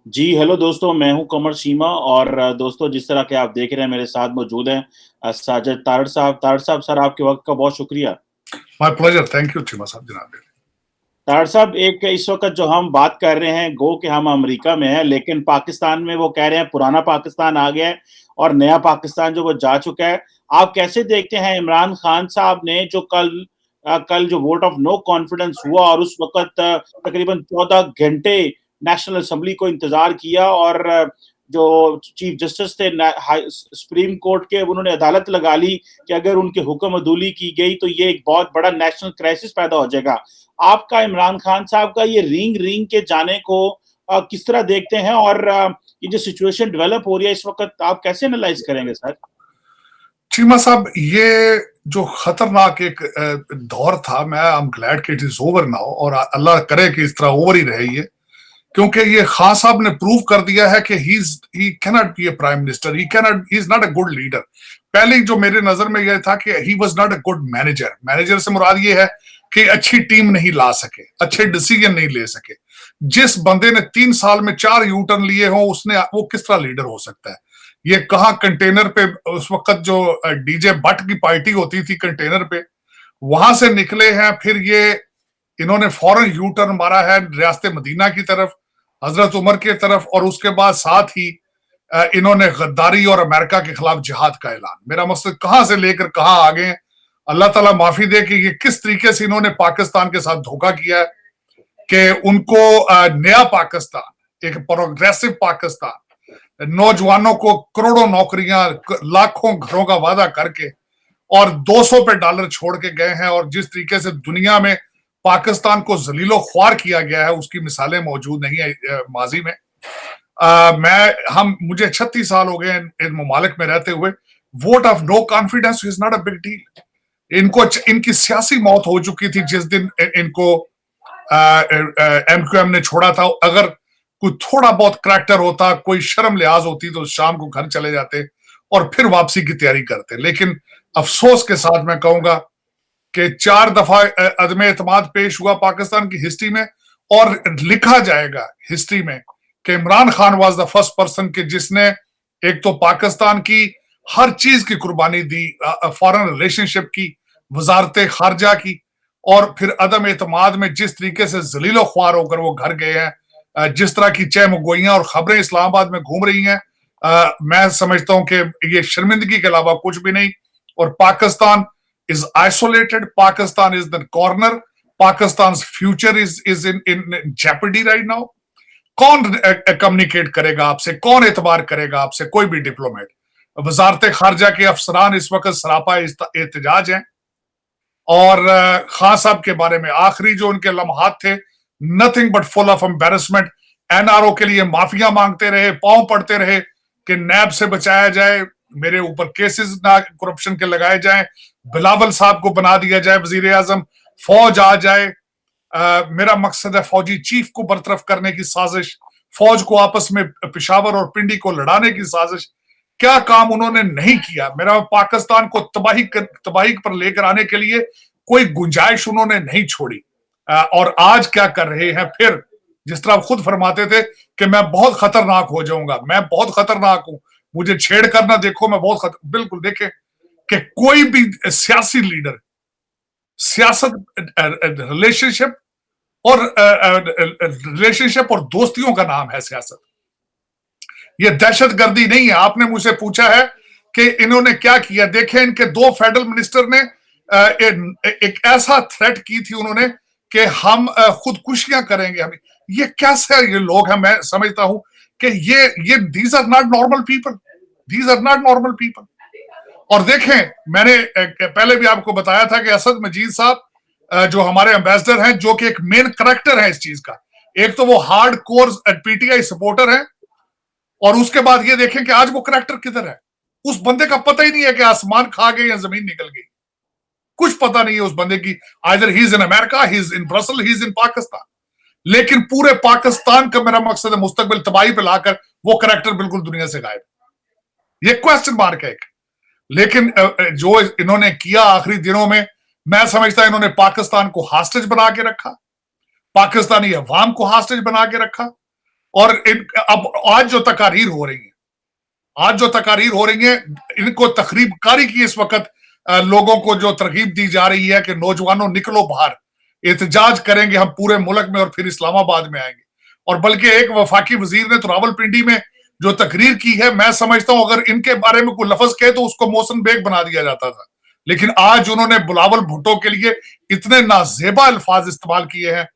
जी, hello दोस्तों, मैं हूँ कमर शीमा और दोस्तों जिस तरह के आप देख रहे हैं मेरे साथ मौजूद हैं साजिद तारड़ साहब। तारड़ साहब सर आपके वक़्त का बहुत शुक्रिया। My pleasure, thank you Cheema साहब जनाब। तारड़ साहब एक इस वक़्त जो हम बात कर रहे हैं गो कि हम अमेरिका में हैं, लेकिन पाकिस्तान में वो कह रहे हैं पुराना पाकिस्तान आ गया है और नया पाकिस्तान जो वो जा चुका है। आप कैसे देखते हैं इमरान खान साहब ने जो कल जो वोट ऑफ नो कॉन्फिडेंस हुआ और उस वक़्त तकरीबन 14 घंटे नेशनल असेंबली को इंतज़ार किया और जो चीफ जस्टिस थे सुप्रीम कोर्ट के उन्होंने अदालत लगा ली कि अगर उनकी हुक्म अदूली की गई तो ये एक बहुत बड़ा नेशनल क्राइसिस पैदा हो जाएगा। आपका इमरान खान साहब का ये रिंग के जाने को किस तरह देखते हैं और ये जो सिचुएशन डेवलप हो रही है इस वक्त आप कैसे एनालाइज करेंगे सर? चीमा साहब, ये जो खतरनाक एक दौर था, मैं आई एम ग्लैड कि इट इज ओवर नाउ, और अल्लाह करे कि इस तरह ओवर ही रहे ये, क्योंकि ये खान साहब ने प्रूव कर दिया है कि ही cannot be A prime minister, he is not a good leader. पहले जो मेरे नजर में यह था कि he was not a good manager. Manager से मुराद ये है कि अच्छी टीम नहीं ला सके, अच्छे डिसीजन नहीं ले सके। जिस बंदे ने 3 साल में 4 यू टर्न लिए हो, उसने वो किस तरह लीडर हो सकता है? ये कहा कंटेनर पे उस वक्त जो डीजे भट्ट की पार्टी होती थी कंटेनर पे, वहां से निकले हैं। फिर ये इन्होंने फौरन यू टर्न मारा है रियासत मदीना की तरफ, हजरत उमर की तरफ, और उसके बाद साथ ही इन्होंने गद्दारी और अमेरिका के खिलाफ जिहाद का ऐलान। मेरा मकसद कहां से लेकर कहां आ गए। अल्लाह ताला माफी दे कि ये किस तरीके से इन्होंने पाकिस्तान के साथ धोखा किया है कि उनको नया पाकिस्तान, एक प्रोग्रेसिव पाकिस्तान, नौजवानों को करोड़ों नौकरियां, लाखों घरों का वादा करके और 200 पे डॉलर छोड़ के गए हैं। और जिस तरीके से दुनिया में पाकिस्तान को जलीलो ख्वार किया गया है, उसकी मिसालें मौजूद नहीं है माजी में। मुझे 36 साल हो गए इन ममालिक में रहते हुए। Vote of no confidence is not a big deal. इनकी सियासी मौत हो चुकी थी जिस दिन इनको एमक्यूएम ने छोड़ा था। अगर कोई थोड़ा बहुत करैक्टर होता, कोई शर्म लिहाज होती, तो शाम को घर चले जाते और फिर वापसी की तैयारी करते। लेकिन अफसोस के साथ मैं कहूंगा कि 4 दफा अदम एतमाद पेश हुआ पाकिस्तान की हिस्ट्री में, और लिखा जाएगा हिस्ट्री में कि Imran Khan was the first person के जिसने एक तो पाकिस्तान की हर चीज की कुर्बानी दी, फॉरेन रिलेशनशिप की, वजारत खारजा की, और फिर अदम एतमाद में जिस तरीके से जलीलो ख्वार होकर वो घर गए हैं, जिस तरह की चहमगोइयां और खबरें इस्लामाबाद में घूम रही हैं, मैं समझता हूं कि ये शर्मिंदगी के अलावा कुछ भी नहीं। और Pakistan is isolated. Pakistan is the corner. Pakistan's future is in jeopardy right now. कौन कम्युनिकेट करेगा आपसे, कौन एतबार करेगा आपसे? कोई भी डिप्लोमेट। वजारत खारजा के अफसरान इस वक्त सरापा एहतजाज हैं। और खान साहब के बारे में आखिरी जो उनके लम्हात थे, nothing but full of embarrassment. NRO के लिए माफिया मांगते रहे, पांव पड़ते रहे कि नैब से बचाया जाए, मेरे ऊपर केसेस ना करप्शन के लगाए जाएं, बिलावल साहब को बना दिया जाए वजीर आजम, फौज आ जाए। मेरा मकसद है फौजी चीफ को बरतरफ करने की साजिश, फौज को आपस में पेशावर और पिंडी को लड़ाने की साजिश। क्या काम उन्होंने नहीं किया। मेरा पाकिस्तान को तबाही पर लेकर आने के लिए कोई गुंजाइश उन्होंने नहीं छोड़ी। और आज क्या कर रहे हैं फिर, जिस तरह खुद फरमाते थे कि मैं बहुत खतरनाक हो जाऊंगा, मैं बहुत खतरनाक हूं, मुझे छेड़ करना देखो, मैं बहुत बिल्कुल देखे कि कोई भी सियासी लीडर, सियासत रिलेशनशिप और दोस्तियों का नाम है सियासत। ये दहशत गर्दी नहीं है। आपने मुझसे पूछा है कि इन्होंने क्या किया। देखें, इनके 2 फेडरल मिनिस्टर ने एक ऐसा थ्रेट की थी उन्होंने कि हम खुदकुशियां करेंगे। हम ये कैसे ये लोग हैं? मैं समझता हूं कि ये these are not normal people, these are not normal people. और देखें, मैंने पहले भी आपको बताया था कि असद मजीद साहब जो हमारे एम्बेसडर हैं, जो कि एक मेन करेक्टर है इस चीज का। एक तो वो हार्ड कोर पीटीआई सपोर्टर है, और उसके बाद ये देखें कि आज वो करेक्टर किधर है। उस बंदे का पता ही नहीं है कि आसमान खा गए या जमीन निकल गई। कुछ पता नहीं है उस बंदे की। Either he is in America, he is in Brussels, he is in Pakistan. लेकिन पूरे पाकिस्तान का मेरा मकसद है मुस्तकबिल तबाही पे लाकर वो करेक्टर बिल्कुल दुनिया से गायब। ये क्वेश्चन मार्क है। लेकिन जो इन्होंने किया आखिरी दिनों में, मैं समझता इन्होंने पाकिस्तान को हास्टेज बना के रखा, पाकिस्तानी अवाम को हास्टेज बना के रखा। और अब आज जो तकारीर हो रही है, इनको तखरीबकारी की इस वक्त लोगों को जो तरगीब दी जा रही है कि नौजवानों निकलो बाहर, एहतजाज करेंगे हम पूरे मुल्क में और फिर इस्लामाबाद में आएंगे। और बल्कि एक वफाकी वजीर ने तो रावलपिंडी में जो तकरीर की है, मैं समझता हूं अगर इनके बारे में कोई लफ्ज कहे तो उसको मोहसिन बेग बना दिया जाता था। लेकिन आज उन्होंने बिलावल भुट्टो के लिए इतने नाजेबा अल्फाज इस्तेमाल किए हैं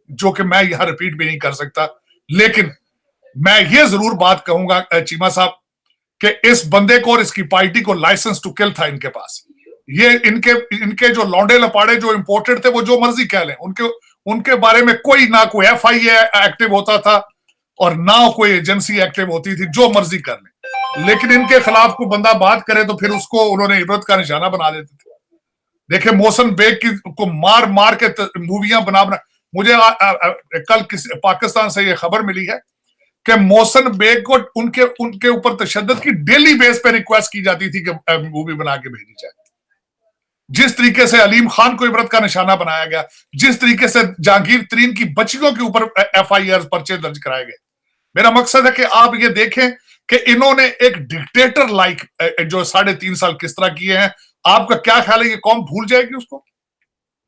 जो कि मैं यहां रिपीट भी नहीं कर सकता। लेकिन मैं ये जरूर बात कहूंगा चीमा साहब कि इस बंदे को और इसकी पार्टी को लाइसेंस टू किल था इनके पास। ये इनके जो लौंडे लपाड़े जो इंपोर्टेड थे वो जो मर्जी कह लें, उनके बारे में कोई ना कोई FIA एक्टिव होता था और ना कोई एजेंसी एक्टिव होती थी, जो मर्जी कर लें। लेकिन इनके खिलाफ कोई बंदा बात करे तो फिर उसको उन्होंने इबरत का निशाना बना देते थे। देखिए मोहसिन बेग को मार मार के मूवियां बना मुझे कल पाकिस्तान से ये खबर मिली है कि मोहसिन बेग को उनके ऊपर तशद्दुद की डेली बेस पे रिक्वेस्ट की जाती थी कि मूवी बना के भेजी जाए। जिस तरीके से अलीम खान को इबरत का निशाना बनाया गया, जिस तरीके से जहांगीर तरीन की बच्चियों के ऊपर FIR पर्चे दर्ज कराए गए, मेरा मकसद है कि आप ये देखें कि इन्होंने एक डिक्टेटर लाइक जो 3.5 साल किस तरह किए हैं। आपका क्या ख्याल है ये कौम भूल जाएगी उसको?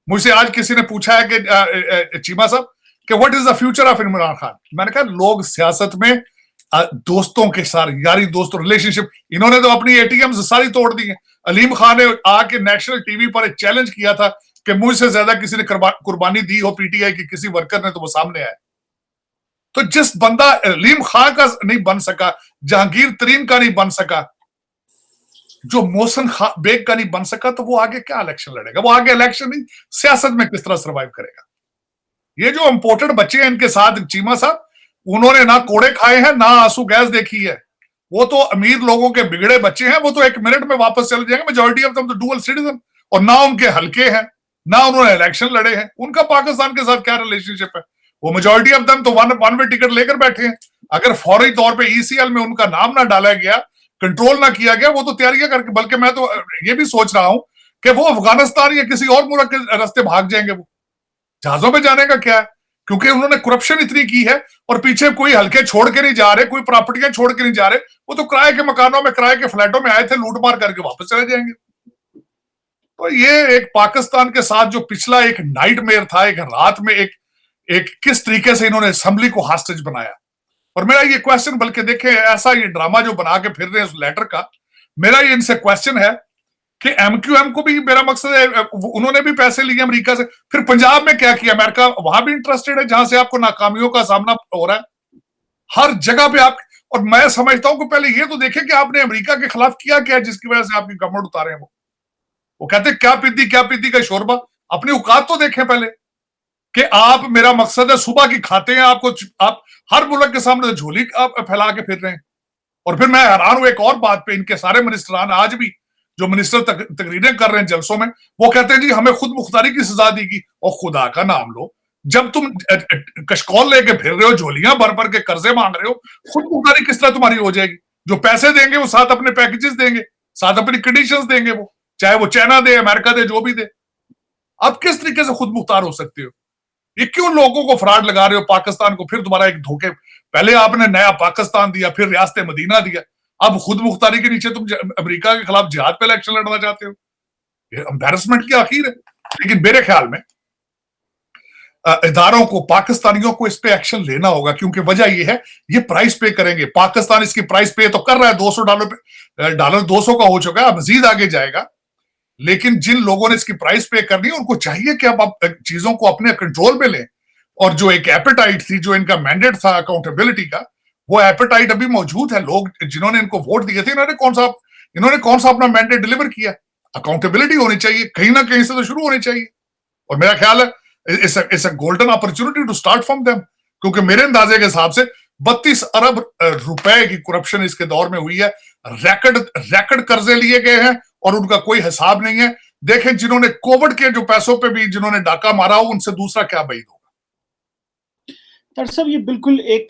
मुझसे आज किसी ने पूछा है कि चीमा साहब कि what is the future of Imran Khan. मैंने कहा लोग सियासत में दोस्तों के साथ यारी दोस्तों रिलेशनशिप, इन्होंने तो अपनी ATMs सारी तोड़ दी है। अलीम खान ने आके नेशनल टीवी पर एक चैलेंज किया था कि मुझसे ज्यादा किसी ने कुर्बानी दी हो PTI की किसी वर्कर ने, तो वो सामने आया। तो जिस बंदा अलीम खान का नहीं बन सका, जहांगीर तरीन का नहीं बन सका, जो मोहसिन बेग का नहीं बन सका, तो वो आगे क्या इलेक्शन लड़ेगा? वो आगे इलेक्शन नहीं, सियासत में किस तरह सर्वाइव करेगा? ये जो इंपोर्टेड बच्चे हैं इनके साथ चीमा साहब, उन्होंने ना कोड़े खाए हैं ना आंसू गैस देखी है। वो तो अमीर लोगों के बिगड़े बच्चे हैं, वो तो 1 मिनट में वापस चले जाएंगे। मेजॉरिटी ऑफ देम तो डुअल सिटीजन, और ना उनके हल्के हैं ना उन्होंने इलेक्शन लड़े हैं। उनका पाकिस्तान के साथ क्या रिलेशनशिप है? वो मेजॉरिटी ऑफ देम तो वन वे टिकट लेकर बैठे हैं। अगर फौरी तौर पर ECL में उनका नाम ना डाला गया, कंट्रोल ना किया गया, वो तो तैयारियां करके, बल्कि मैं तो ये भी सोच रहा हूं कि वो अफगानिस्तान या किसी और मुल्क के रास्ते भाग जाएंगे। वो जहाजों में जाने का क्या है? क्योंकि उन्होंने करप्शन इतनी की है और पीछे कोई हल्के छोड़ के नहीं जा रहे, कोई प्रॉपर्टियां छोड़ के नहीं जा रहे। वो तो किराए के मकानों में, किराए के फ्लैटों में आए थे, लूट मार करके वापस चले जाएंगे। तो ये एक पाकिस्तान के साथ जो पिछला एक नाइटमेयर था, एक रात में एक किस तरीके से इन्होंने असेंबली को हॉस्टेज बनाया। और मेरा ये क्वेश्चन, बल्कि देखें ऐसा ये ड्रामा जो बना के फिर रहे हैं उस लेटर का, मेरा ये इनसे क्वेश्चन है कि MQM को भी, मेरा मकसद है, उन्होंने भी पैसे लिए अमेरिका से, फिर पंजाब में क्या किया? अमेरिका वहां भी इंटरेस्टेड है जहां से आपको नाकामियों का सामना हो रहा है हर जगह पे आप। और मैं समझता हूं कि पहले ये तो देखें कि आपने अमेरिका के खिलाफ किया क्या जिसकी वजह से आपकी गवर्नमेंट उतारे हैं। वो कहते क्या पीती का शोरबा, अपनी औकात तो देखें पहले कि आप, मेरा मकसद है, सुबह की खाते हैं आपको, आप हर मुल्क के सामने झोली आप फैला के फिर रहे हैं। और फिर मैं हैरान हूं एक और बात पे, इनके सारे मिनिस्टरान आज भी जो मिनिस्टर तकरीरें कर रहे हैं जलसों में, वो कहते हैं जी हमें खुद मुख्तारी की सजा देगी। और खुदा का नाम लो, जब तुम कशकौल लेके फिर रहे हो, झोलियां भर भर के कर्जे मांग रहे हो, खुद मुख्तारी किस तरह तुम्हारी हो जाएगी? जो पैसे देंगे वो साथ अपने पैकेजेस देंगे, साथ अपनी कंडीशंस देंगे, वो चाहे वो चाइना दे, अमेरिका दे, जो भी दे। आप किस तरीके से खुद मुख्तार हो सकते हो? ये क्यों लोगों को फ्रॉड लगा रहे हो? पाकिस्तान को फिर दोबारा एक धोखे, पहले आपने नया पाकिस्तान दिया, फिर रियासत मदीना दिया, अब खुद मुख्तारी के नीचे तुम अमेरिका के खिलाफ जिहाद पे इलेक्शन लड़ना चाहते हो। ये एम्बैरसमेंट की आखिर है। लेकिन मेरे ख्याल में इदारों को, पाकिस्तानियों को इस पे एक्शन लेना होगा, क्योंकि वजह यह है ये प्राइस पे करेंगे। पाकिस्तान इसकी प्राइस पे तो कर रहा है, $200 200 का हो चुका है, मजीद आगे जाएगा। लेकिन जिन लोगों ने इसकी प्राइस पे करनी है, उनको चाहिए कि अब आप चीजों को अपने कंट्रोल में लें। और जो एक एपेटाइट थी, जो इनका मैंडेट था अकाउंटेबिलिटी का, वो एपेटाइट अभी मौजूद है। लोग जिन्होंने इनको वोट दिए थे, इन्होंने कौन सा अपना मैंडेट डिलीवर किया? अकाउंटेबिलिटी होनी चाहिए, कहीं ना कहीं से तो शुरू होनी चाहिए। और मेरा ख्याल है it's a golden opportunity to start from them, क्योंकि मेरे अंदाजे के हिसाब से 32 अरब रुपए की करप्शन इसके दौर में हुई है। रैकेट कर्जे लिए गए हैं और उनका कोई हिसाब नहीं है। देखें जिन्होंने कोविड के जो पैसों पे भी जिन्होंने डाका मारा हो, उनसे दूसरा क्या बैद होगा। डॉक्टर साहब, ये बिल्कुल एक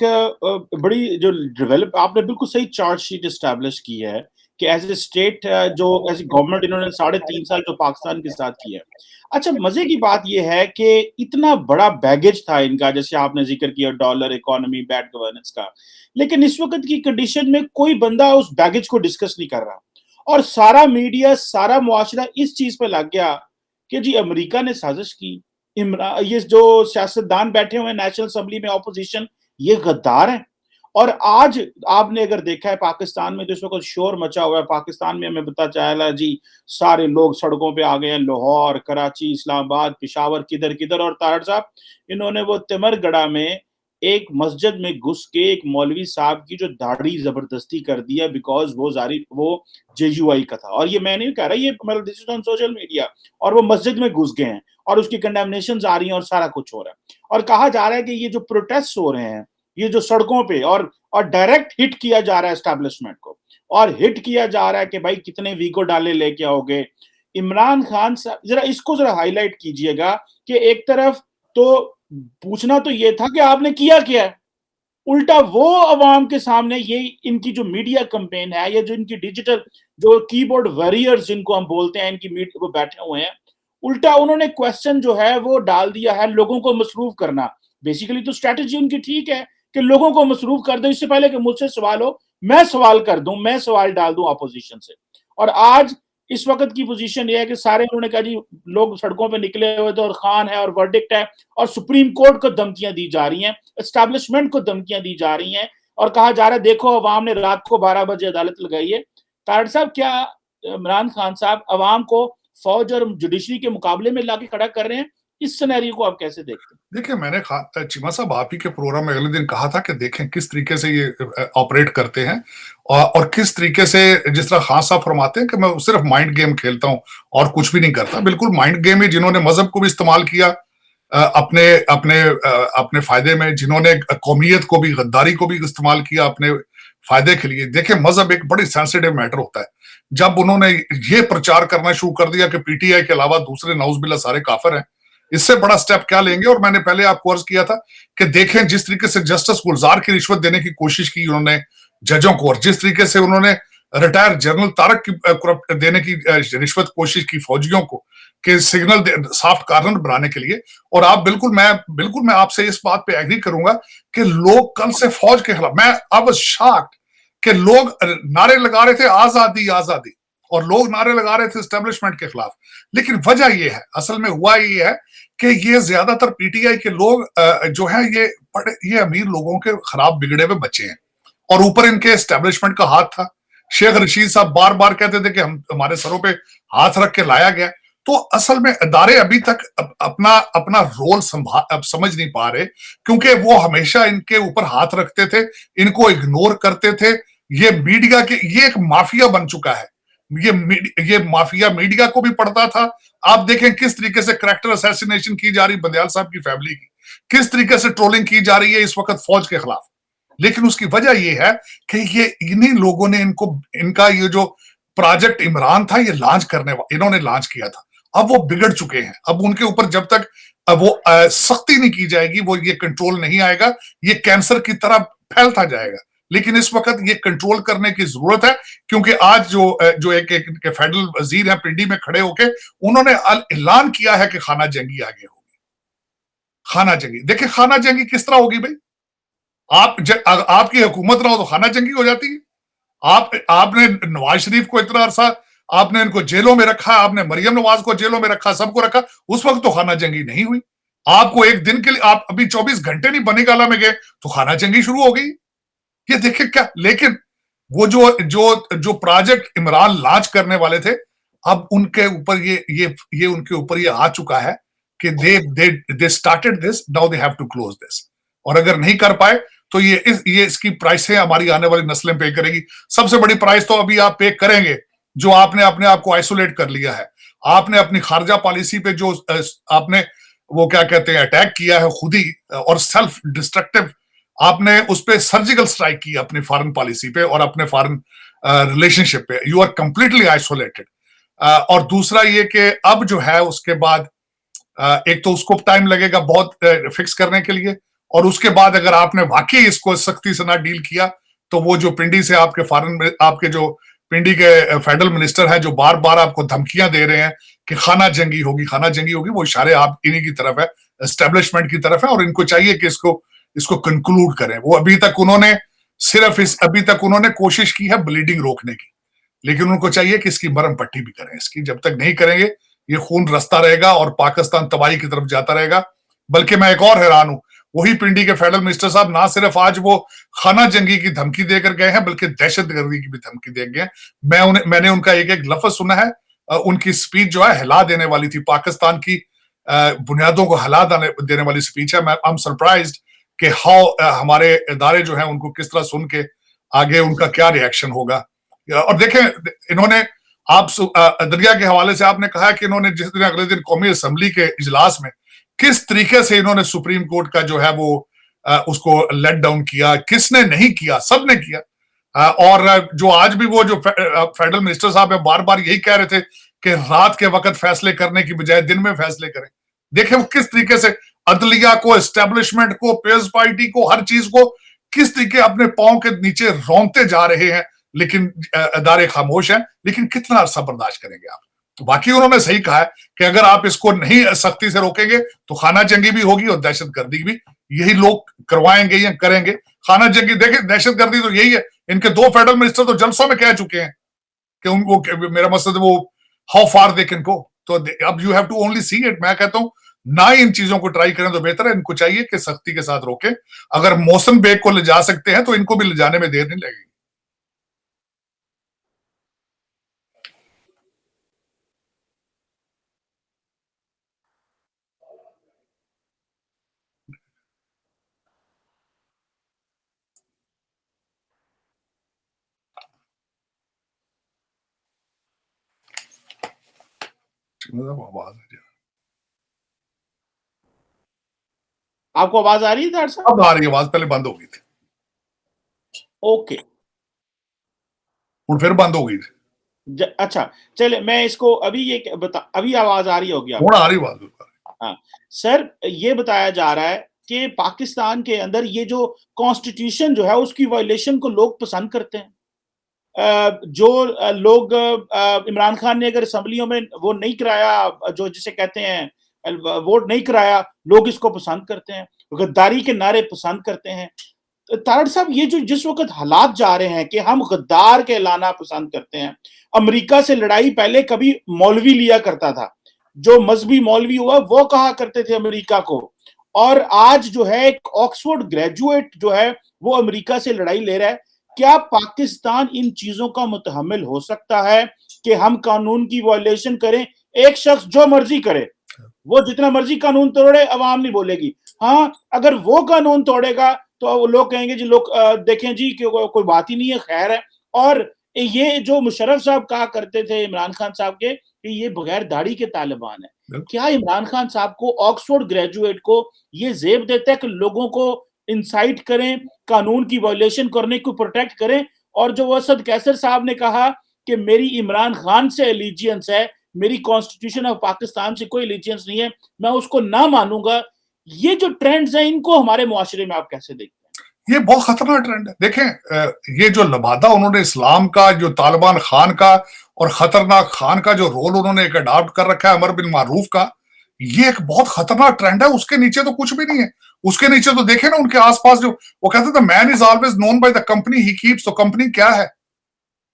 बड़ी जो डेवलप, आपने बिल्कुल सही चार्ट शीट एस्टैब्लिश की है कि एज ए स्टेट जो एज ए गवर्नमेंट इन्होंने 3.5 साल जो पाकिस्तान के साथ किया है। अच्छा, मजे की बात यह है कि इतना बड़ा बैगेज था इनका, जैसे आपने जिक्र किया डॉलर इकोनॉमी, बैड गवर्नेंस का, लेकिन इस वक्त की कंडीशन में कोई बंदा उस बैगेज को डिस्कस नहीं कर रहा, और सारा मीडिया, सारा मुआशरा इस चीज पे लग गया कि जी अमेरिका ने साजिश की, ये जो सियासतदान बैठे हुए हैं नेशनल असेंबली में ऑपोजिशन, ये गद्दार हैं। और आज आपने अगर देखा है पाकिस्तान में, जिस वक्त शोर मचा हुआ है पाकिस्तान में, हमें पता चला जी सारे लोग सड़कों पे आ गए हैं, लाहौर, कराची, इस्लामाबाद, पेशावर, किधर किधर। और तारड़ साहब, इन्होंने वो तिमरगढ़ा में एक मस्जिद में घुस के एक मौलवी साहब की जो दाढ़ी जबरदस्ती कर दिया, बिकॉज वो जेयूआई का था। और ये मैं नहीं कह रहा, ये मतलब this is on social media, और वो मस्जिद में घुस गए हैं और उसकी कंडेमनेशन आ रही है और सारा कुछ हो रहा है। और कहा जा रहा है कि ये जो प्रोटेस्ट हो रहे हैं, ये जो सड़कों पे, और डायरेक्ट हिट किया जा रहा है एस्टैब्लिशमेंट को, और हिट किया जा रहा है कि भाई कितने वीको डाले लेके आओगे। इमरान खान साहब, जरा इसको जरा हाईलाइट कीजिएगा कि एक तरफ तो पूछना तो ये था कि आपने किया क्या है, उल्टा वो अवाम के सामने ये इनकी जो मीडिया कैंपेन है, या जो इनकी डिजिटल जो कीबोर्ड वॉरियर्स जिनको हम बोलते हैं, इनकी मीट वो बैठे हुए हैं, उल्टा उन्होंने क्वेश्चन जो है वो डाल दिया है लोगों को मसरूफ करना। बेसिकली तो स्ट्रैटेजी उनकी ठीक है कि लोगों को मसरूफ कर दो, इससे पहले कि मुझसे सवाल हो मैं सवाल कर दूं, मैं सवाल डाल दूं अपोजिशन से। और आज इस वक्त की पोजीशन ये है कि सारे उन्होंने कहा जी लोग सड़कों पे निकले हुए थे और खान है और वर्डिक्ट है, और सुप्रीम कोर्ट को धमकियां दी जा रही हैं, एस्टैब्लिशमेंट को धमकियां दी जा रही हैं, और कहा जा रहा है देखो अवाम ने रात को 12 बजे अदालत लगाई है। तारड़ साहब, क्या इमरान खान साहब अवाम को फौज और जुडिशरी के मुकाबले में लाके खड़ा कर रहे हैं? इस सिनेरियो को आप कैसे देखते हैं? देखिए, मैंने चीमा साहब आप ही के प्रोग्राम में अगले दिन कहा था कि देखें किस तरीके से ये ऑपरेट करते हैं, और किस तरीके से, जिस तरह खान साहब फरमाते हैं कि मैं सिर्फ माइंड गेम खेलता हूं और कुछ भी नहीं करता। बिल्कुल माइंड गेम ही, जिन्होंने मजहब को भी इस्तेमाल किया अपने अपने अपने फायदे में, जिन्होंने कौमियत को भी, गद्दारी को भी इस्तेमाल किया अपने फायदे के लिए। देखें, मजहब एक बड़ी सेंसिटिव मैटर होता है। जब उन्होंने ये प्रचार करना शुरू कर दिया कि पीटीआई के अलावा दूसरे नाउजुबिल्लाह सारे काफिर हैं, इससे बड़ा स्टेप क्या लेंगे। और मैंने पहले आपको अर्ज किया था कि देखें जिस तरीके से जस्टिस गुलजार की रिश्वत देने की कोशिश की उन्होंने जजों को, और जिस तरीके से उन्होंने रिटायर्ड जनरल तारक की देने की रिश्वत कोशिश की फौजियों को, कि सिग्नल सॉफ्ट कार्नर बनाने के लिए। और आप बिल्कुल मैं आपसे इस बात पे एग्री करूंगा कि लोग कल से फौज के खिलाफ, मैं अब शॉक्ड कि लोग नारे लगा रहे थे आजादी आजादी, और लोग नारे लगा रहे थे एस्टेब्लिशमेंट के खिलाफ। लेकिन वजह यह है, असल में हुआ ये है कि ये ज्यादातर पीटीआई के लोग जो है ये अमीर लोगों के खराब बिगड़े हुए बच्चे हैं, और ऊपर इनके एस्टेब्लिशमेंट का हाथ था। शेख रशीद साहब बार बार कहते थे कि हमारे सरों पे हाथ रख के लाया गया। तो असल में अदारे अभी तक अपना अपना रोल समझ नहीं पा रहे, क्योंकि वो हमेशा इनके ऊपर हाथ रखते थे, इनको इग्नोर करते थे। ये मीडिया के, ये एक माफिया बन चुका है। ये माफिया मीडिया को भी पढ़ता था। आप देखें किस तरीके से करैक्टर असैसिनेशन की जा रही बंदयाल साहब की फैमिली की, किस तरीके से ट्रोलिंग की जा रही है इस वक्त फौज के खिलाफ। लेकिन उसकी वजह यह है कि ये इन्हीं लोगों ने इनका ये जो प्रोजेक्ट इमरान था, ये इन्होंने लॉन्च किया था। अब वो बिगड़ चुके हैं। अब उनके ऊपर जब तक वो सख्ती नहीं की जाएगी, वो ये कंट्रोल नहीं आएगा, ये कैंसर की तरह फैलता जाएगा। लेकिन इस वक्त ये कंट्रोल करने की जरूरत है, क्योंकि आज जो एक फेडरल वजीर है पिंडी में खड़े होके, उन्होंने ऐलान किया है कि खाना जंगी आगे होगी। खाना जंगी, देखिए खाना जंगी किस तरह होगी भाई। आपकी हुकूमत ना हो तो खाना जंगी हो जाती है। आपने नवाज शरीफ को इतना अरसा आपने इनको जेलों में रखा, आपने मरियम नवाज को जेलों में रखा, सबको रखा, उस वक्त तो खाना जंगी नहीं हुई। आपको एक दिन के लिए, आप अभी 24 घंटे नहीं बनी गाला में गए तो खाना जंगी शुरू हो गई। ये देखिए क्या। लेकिन वो जो प्रोजेक्ट इमरान लॉन्च करने वाले थे, अब उनके ऊपर ये उनके ऊपर ये आ चुका है कि they started this, now they have to close this. और अगर नहीं कर पाए तो ये इसकी प्राइसें हमारी आने वाली नस्लें पे करेगी। सबसे बड़ी प्राइस तो अभी आप पे करेंगे, जो आपने अपने आप को आइसोलेट कर लिया है। आपने अपनी खारजा पॉलिसी पे जो आपने वो क्या कहते हैं अटैक किया है खुद ही, और सेल्फ डिस्ट्रक्टिव, आपने उस पर सर्जिकल स्ट्राइक की अपनी फॉरेन पॉलिसी पे और अपने फॉरेन रिलेशनशिप पे। You are completely isolated. और दूसरा ये कि अब जो है उसके बाद एक तो उसको टाइम लगेगा बहुत फिक्स करने के लिए, और उसके बाद अगर आपने वाकई इसको सख्ती से ना डील किया तो वो जो पिंडी से आपके फॉरेन में आपके जो पिंडी के फेडरल मिनिस्टर हैं जो बार बार आपको धमकियां दे रहे हैं कि खाना जंगी होगी, खाना जंगी होगी, वो इशारे आप इन्हीं की तरफ है, एस्टेब्लिशमेंट की तरफ है, और इनको चाहिए कि इसको कंक्लूड करें। वो अभी तक उन्होंने कोशिश की है ब्लीडिंग रोकने की, लेकिन उनको चाहिए कि इसकी मरहम पट्टी भी करें। इसकी जब तक नहीं करेंगे ये खून रसता रहेगा और पाकिस्तान तबाही की तरफ जाता रहेगा। बल्कि मैं एक और हैरान हूं, वही पिंडी के फेडरल मिनिस्टर साहब ना सिर्फ आज वो खाना जंगी की धमकी देकर गए हैं, बल्कि दहशतगर्दी की भी धमकी दे गए हैं। मैंने उनका एक एक लफ्ज सुना है। उनकी स्पीच जो है हिला देने वाली थी, पाकिस्तान की बुनियादों को हिला देने वाली स्पीच है। आई एम सरप्राइज्ड कि हमारे इदारे जो हैं उनको किस तरह सुन के आगे उनका क्या रिएक्शन होगा। और देखें, इन्होंने आप दरिया के हवाले से आपने कहा कि इन्होंने जिस दिन अगले दिन कौमी असेंबली के इजलास में किस तरीके से इन्होंने सुप्रीम कोर्ट का जो है वो उसको लेट डाउन किया, किसने नहीं किया, सबने किया। और जो आज भी वो जो फेडरल मिनिस्टर साहब है बार बार यही कह रहे थे कि रात के वक्त फैसले करने की बजाय दिन में फैसले करें। देखें वो किस तरीके से अदलिया को, एस्टेब्लिशमेंट को, पीपल्स पार्टी को, हर चीज को किस तरीके अपने पांव के नीचे रौंदते जा रहे हैं, लेकिन अदारे खामोश हैं। लेकिन कितना अरसा बर्दाश्त करेंगे आप? तो बाकी उन्होंने सही कहा है कि अगर आप इसको नहीं सख्ती से रोकेंगे तो खाना जंगी भी होगी और दहशतगर्दी भी यही लोग करवाएंगे या करेंगे। खाना जंगी देखिए, दहशतगर्दी तो यही है। इनके 2 फेडरल मिनिस्टर तो जलसों में कह चुके हैं कि उनको, मेरा मकसद वो how far they can go. तो अब you have to only see it. मैं कहता हूं ना इन चीजों को ट्राई करें तो बेहतर है। इनको चाहिए कि सख्ती के साथ रोकें। अगर मौसम बेग को ले जा सकते हैं तो इनको भी ले जाने में देर नहीं लगेगी। आपको आवाज आ रही है तार साहब? अब आ रही आवाज, पहले बंद हो गई थी। ओके, फिर बंद हो गई थी। अच्छा चले, मैं इसको अभी ये बता, अभी आवाज आ रही होगी आपको? आ रही आवाज। हाँ सर, ये बताया जा रहा है कि पाकिस्तान के अंदर ये जो कॉन्स्टिट्यूशन जो है उसकी वायलेशन को लोग पसंद करते हैं। जो लोग इमरान खान ने अगर असम्बलियों में वो नहीं कराया, जो जिसे कहते हैं वोट नहीं कराया, लोग इसको पसंद करते हैं, गद्दारी के नारे पसंद करते हैं। तारड़ साहब, ये जो जिस वक्त हालात जा रहे हैं कि हम गद्दार कहलाना पसंद करते हैं। अमेरिका से लड़ाई पहले कभी मौलवी लिया करता था, जो मजहबी मौलवी हुआ वो कहा करते थे अमेरिका को, और आज जो है एक ऑक्सफोर्ड ग्रेजुएट जो है वो अमेरिका से लड़ाई ले रहा है। क्या पाकिस्तान इन चीजों का मुतहम्मिल हो सकता है कि हम कानून की वायलेशन करें? एक शख्स जो मर्जी करे, वो जितना मर्जी कानून तोड़े, अवाम नहीं बोलेगी। हाँ, अगर वो कानून तोड़ेगा तो लोग कहेंगे जी, लोग देखें जी कि कोई बात ही नहीं है, खैर है। और ये जो मुशर्रफ साहब कहा करते थे इमरान खान साहब के कि ये बगैर दाढ़ी के तालिबान है, क्या इमरान खान साहब को, ऑक्सफोर्ड ग्रेजुएट को, ये जेब देता है कि लोगों को इंसाइट करें, कानून की वायलेशन करने को प्रोटेक्ट करें? और जो असद कैसर साहब ने कहा कि मेरी इमरान खान से एलिजियंस है, मेरी कॉन्स्टिट्यूशन ऑफ पाकिस्तान से कोई एलिजियंस नहीं है, मैं उसको ना मानूंगा। ये जो ट्रेंड्स हैं, इनको हमारे मुआशरे में आप कैसे देखते हैं? ये बहुत खतरनाक ट्रेंड है। देखें, ये जो लबादा उन्होंने इस्लाम का, जो तालिबान खान का और खतरनाक खान का जो रोल उन्होंने एक अडॉप्ट कर रखा है अमर बिन मारूफ का, ये एक बहुत खतरनाक ट्रेंड है। उसके नीचे तो कुछ भी नहीं है। उसके नीचे तो देखे ना, उनके आसपास जो वो कहते थे man is always known by the company he keeps. तो कंपनी क्या है?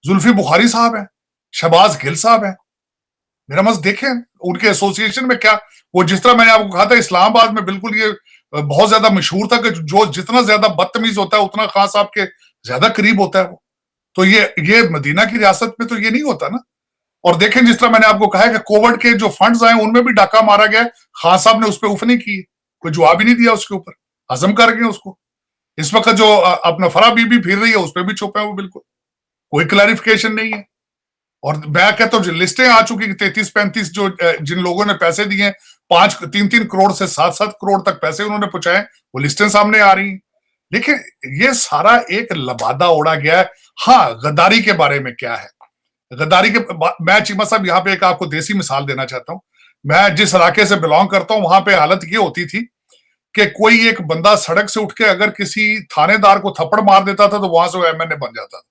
जुल्फी बुखारी साहब है, शहबाज गिल साहब है। मेरा मत देखें उनके एसोसिएशन में क्या, वो जिस तरह मैंने आपको कहा था इस्लामाबाद में बिल्कुल ये बहुत ज्यादा मशहूर था कि जो जितना ज्यादा बदतमीज होता है उतना खान साहब के ज्यादा करीब होता है वो। तो ये मदीना की रियासत में तो ये नहीं होता ना। और देखें जिस तरह मैंने आपको कहा है कि कोविड के जो फंड्स आए उनमें भी डाका मारा गया, खान साहब ने उस पर उफ नहीं की, कोई जवाब ही नहीं दिया उसके ऊपर, हजम कर गए उसको। इस वक्त जो अपना फरा बीबी फिर रही है उस पर भी चुप है वो, बिल्कुल कोई क्लैरिफिकेशन नहीं है। और मैं कहता हूँ लिस्टें आ चुकी 33-35 जो जिन लोगों ने पैसे दिए, 3-3 करोड़ से 7-7 करोड़ तक पैसे उन्होंने पहुंचाए, वो लिस्टें सामने आ रही हैं। देखिए ये सारा एक लबादा उड़ा गया है। हाँ, गद्दारी के बारे में क्या है, गद्दारी के मैं चीमा साहब यहाँ पे एक आपको देसी मिसाल देना चाहता हूँ। मैं जिस इलाके से बिलोंग करता हूँ वहां पे हालत ये होती थी कि कोई एक बंदा सड़क से उठ के अगर किसी थानेदार को थप्पड़ मार देता था तो वहां से वो एमएनए बन जाता था।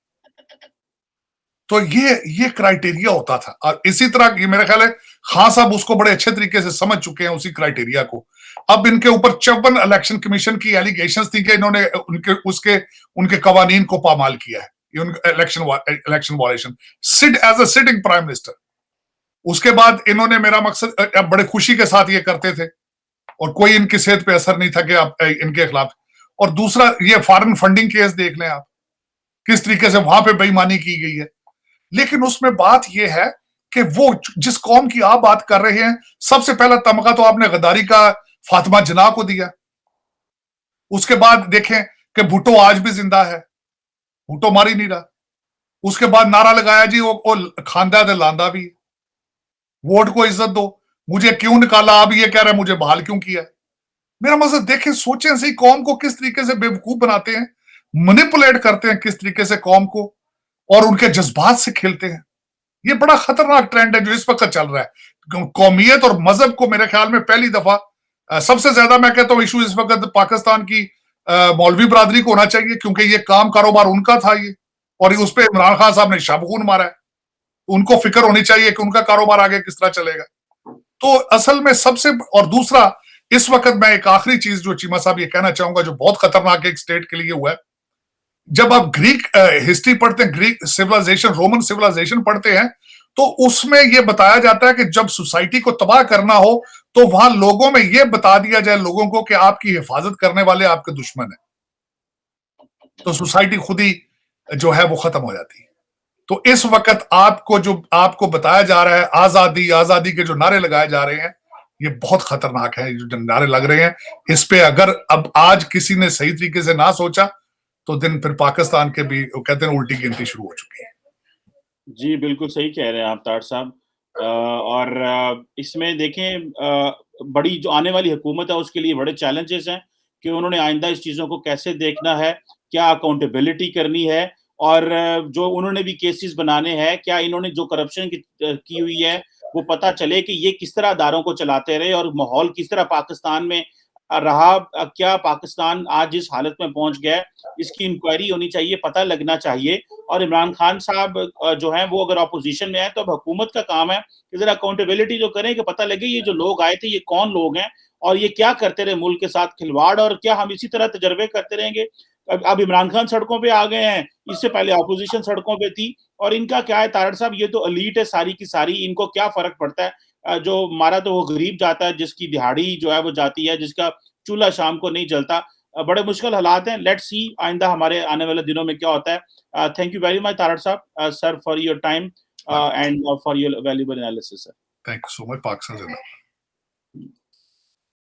तो ये क्राइटेरिया होता था, और इसी तरह ये मेरा ख्याल है खान साहब उसको बड़े अच्छे तरीके से समझ चुके हैं उसी क्राइटेरिया को। अब इनके ऊपर 54 इलेक्शन कमीशन की एलिगेशंस थी कि इन्होंने उनके कवानीन को पामाल किया है, election violation, sit as a sitting prime minister. उसके बाद इन्होंने, मेरा मकसद, अब बड़े खुशी के साथ ये करते थे और कोई इनकी सेहत पे असर नहीं था कि आप इनके खिलाफ। और दूसरा, ये फॉरेन फंडिंग केस देख लें आप, किस तरीके से वहां पे बेईमानी की गई है। लेकिन उसमें बात यह है कि वो जिस कौम की आप बात कर रहे हैं, सबसे पहला तमगा तो आपने गद्दारी का फातिमा जिन्ना को दिया। उसके बाद देखें कि भुट्टो आज भी जिंदा है, भुट्टो मार ही नहीं रहा। उसके बाद नारा लगाया जी वो खांदा दे लांदा भी, वोट को इज्जत दो, मुझे क्यों निकाला, अब ये कह रहा है मुझे बहाल क्यों किया। मेरा मतलब देखें, सोचें सही, कौम को किस तरीके से बेवकूफ बनाते हैं, मैनिपुलेट करते हैं किस तरीके से कौम को, और उनके जज्बात से खेलते हैं। ये बड़ा खतरनाक ट्रेंड है जो इस वक्त चल रहा है। कौमियत और मजहब को मेरे ख्याल में पहली दफा सबसे ज्यादा मैं कहता हूं इशू इस वक्त पाकिस्तान की मौलवी बरादरी को होना चाहिए, क्योंकि ये काम कारोबार उनका था ये, और उस पर इमरान खान साहब ने शाबखून मारा है। उनको फिक्र होनी चाहिए कि उनका कारोबार आगे किस तरह चलेगा। तो असल में सबसे, और दूसरा इस वक्त मैं एक आखिरी चीज जो चीमा साहब ये कहना चाहूंगा जो बहुत खतरनाक एक स्टेट के लिए हुआ है, जब आप ग्रीक हिस्ट्री पढ़ते हैं, ग्रीक सिविलाइजेशन, रोमन सिविलाइजेशन पढ़ते हैं, तो उसमें यह बताया जाता है कि जब सोसाइटी को तबाह करना हो तो वहां लोगों में यह बता दिया जाए लोगों को कि आपकी हिफाजत करने वाले आपके दुश्मन है, तो सोसाइटी खुद ही जो है वो खत्म हो जाती है। तो इस वक्त आपको बताया जा रहा है, आजादी आजादी के जो नारे लगाए जा रहे हैं, ये बहुत खतरनाक है। जो नारे लग रहे हैं, इस पे अगर अब आज किसी ने सही तरीके से ना सोचा तो दिन फिर पाकिस्तान के भी कहते हैं उल्टी गिनती शुरू हो चुकी है। जी, बिल्कुल सही कह रहे हैं आप तार साहब। और इसमें देखें, बड़ी जो आने वाली हुकूमत है उसके लिए बड़े चैलेंजेस हैं कि उन्होंने आइंदा इस चीज़ों को कैसे देखना है, क्या अकाउंटेबिलिटी करनी है, और जो उन्होंने भी केसेस बनाने हैं, क्या इन्होंने जो करप्शन की हुई है वो पता चले कि ये किस तरह अदारों को चलाते रहे और माहौल किस तरह पाकिस्तान में रहा। क्या पाकिस्तान आज जिस हालत में पहुंच गया है, इसकी इंक्वायरी होनी चाहिए, पता लगना चाहिए। और इमरान खान साहब जो हैं वो अगर अपोजिशन में है तो अब हुकूमत का काम है कि जरा अकाउंटेबिलिटी जो करें कि पता लगे ये जो लोग आए थे ये कौन लोग हैं और ये क्या करते रहे मुल्क के साथ खिलवाड़, और क्या हम इसी तरह तजर्बे करते रहेंगे। अब इमरान खान सड़कों पे आ गए हैं, इससे पहले अपोजिशन सड़कों पे थी, और इनका क्या है तारड़ साहब, ये तो एलीट है सारी की सारी, इनको क्या फर्क पड़ता है। जो मारा तो वो गरीब जाता है, जिसकी दिहाड़ी जो है वो जाती है, जिसका चूल्हा शाम को नहीं जलता। बड़े मुश्किल हालात हैं। लेट्स सी आइंदा हमारे आने वाले दिनों में क्या होता है। Thank you very much Tarar साहब, sir, for your time and for your valuable analysis sir. Thank you so much. Pakistan जिंदाबाद।